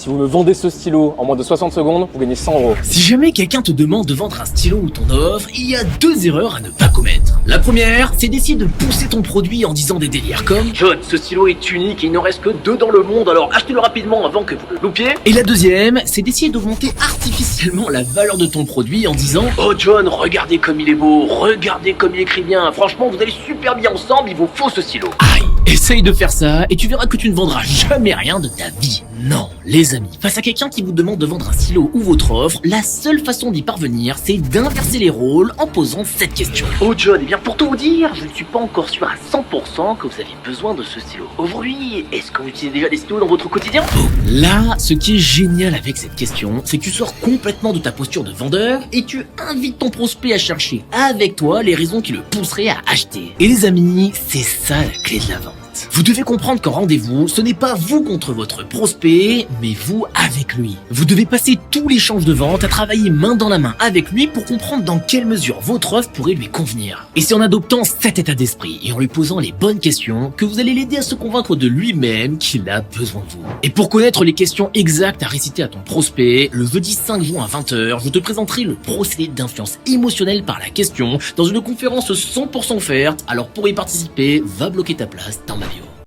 Si vous me vendez ce stylo en moins de 60 secondes, vous gagnez 100 €. Si jamais quelqu'un te demande de vendre un stylo ou ton offre, il y a 2 erreurs à ne pas commettre. La première, c'est d'essayer de pousser ton produit en disant des délires comme John, ce stylo est unique et il n'en reste que 2 dans le monde, alors achetez-le rapidement avant que vous le loupiez. Et la deuxième, c'est d'essayer d'augmenter artificiellement la valeur de ton produit en disant Oh John, regardez comme il est beau, regardez comme il écrit bien, franchement vous allez super bien ensemble, il vous faut ce stylo. aïe, essaye de faire ça et tu verras que tu ne vendras jamais rien de ta vie. Non, les amis, face à quelqu'un qui vous demande de vendre un stylo ou votre offre, la seule façon d'y parvenir, c'est d'inverser les rôles en posant cette question. Oh John, eh bien pour tout vous dire, je ne suis pas encore sûr à 100% que vous avez besoin de ce stylo. Aujourd'hui, est-ce que vous utilisez déjà des stylos dans votre quotidien? Là, ce qui est génial avec cette question, c'est que tu sors complètement de ta posture de vendeur et tu invites ton prospect à chercher avec toi les raisons qui le pousseraient à acheter. Et les amis, c'est ça la clé de la vente. Vous devez comprendre qu'en rendez-vous, ce n'est pas vous contre votre prospect, mais vous avec lui. Vous devez passer tout l'échange de vente à travailler main dans la main avec lui pour comprendre dans quelle mesure votre offre pourrait lui convenir. Et c'est en adoptant cet état d'esprit et en lui posant les bonnes questions que vous allez l'aider à se convaincre de lui-même qu'il a besoin de vous. Et pour connaître les questions exactes à réciter à ton prospect, le jeudi 5 juin à 20h, je te présenterai le procédé d'influence émotionnelle par la question dans une conférence 100% offerte. Alors pour y participer, va bloquer ta place dans ma